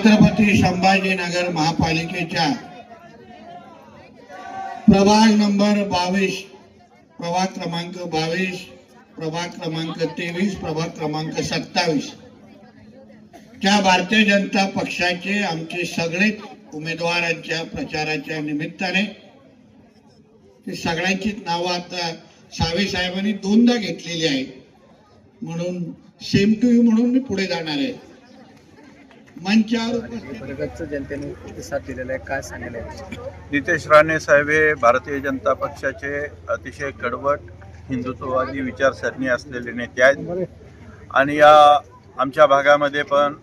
छत्रपती संभाजीनगर महापालिकेच्या प्रभाग नंबर 22, प्रभाग क्रमांक 22, प्रभाग क्रमांक 23, प्रभाग क्रमांक 27 त्या भारतीय जनता पक्षाचे आमचे सगळे उमेदवारांच्या प्रचाराच्या निमित्ताने ते सगळ्यांची नावं आता सावे साहेबांनी दोनदा घेतलेली आहेत, म्हणून सेम टू यू म्हणून मी पुढे जाणार आहे. मंचावर जनतेने प्रतिसाद दिलेला आहे, काय सांगायला? नितेश राणे साहेब हे भारतीय जनता पक्षाचे अतिशय कडवट हिंदुत्ववादी विचारसरणी असलेले नेते आहेत आणि या आमच्या भागामध्ये पण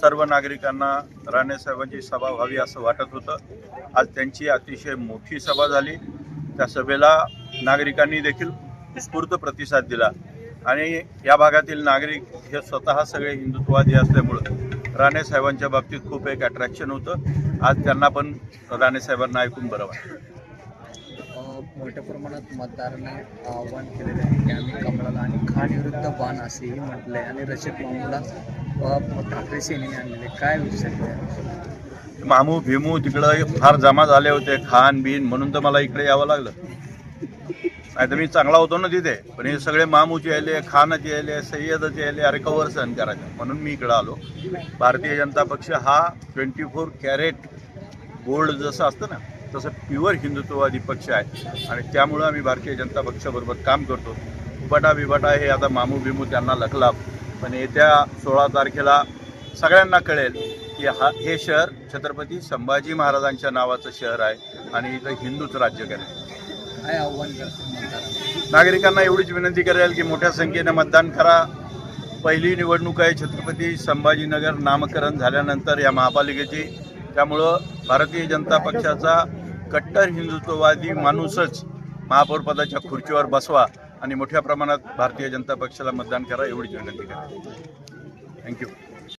सर्व नागरिकांना राणे साहेबांची सभा व्हावी असं वाटत होतं. आज त्यांची अतिशय मोठी सभा झाली. त्या सभेला नागरिकांनी देखील उत्स्फूर्त प्रतिसाद दिला आणि या भागातील नागरिक हे स्वतः सगळे हिंदुत्ववादी असल्यामुळं राणे साहेबांच्या बाबतीत खूप एक अट्रॅक्शन होतं. आज त्यांना पण राणे साहेबांना ऐकून बरं वाटतं. मोठ्या प्रमाणात मतदारांनी आव्हान केलेलं आहे की आम्ही कमळाला आणि खान विरुद्ध बाण असेही म्हटलंय आणि रजत मामूला ठाकरे सेनेने आणलेले, काय विचार? मामू भीमू तिकडं फार जमा झाले होते, खान बीन, म्हणून तर मला इकडे यावं लागलं. नाही तर मी चांगला होतो ना तिथे, पण हे सगळे मामूचे यायले, खानचे यायले, सय्यदचे यायले, अरे कवर सहन करायचं, म्हणून मी इकडं आलो. भारतीय जनता पक्ष हा 24 कॅरेट गोल्ड जसं असतं ना तसं प्युअर हिंदुत्ववादी पक्ष आहे आणि त्यामुळं आम्ही भारतीय जनता पक्षाबरोबर काम करतो. उबाटा बिबाटा हे आता मामू बिमू त्यांना लखला, पण येत्या 16 तारखेला सगळ्यांना कळेल की हे शहर छत्रपती संभाजी महाराजांच्या नावाचं शहर आहे आणि इथं हिंदूच राज्य करेल. काय आव्हान करतो नागरिकांना एवढीच विनंती करेल की मोठ्या संख्येने मतदान करा. पहिली निवडणूक आहे छत्रपती संभाजीनगर नामकरण झाल्यानंतर या महापालिकेची, त्यामुळं भारतीय जनता पक्षाचा कट्टर हिंदुत्ववादी माणूसच महापौरपदाच्या खुर्चीवर बसवा आणि मोठ्या प्रमाणात भारतीय जनता पक्षाला मतदान करा एवढीच विनंती करा. थँक्यू.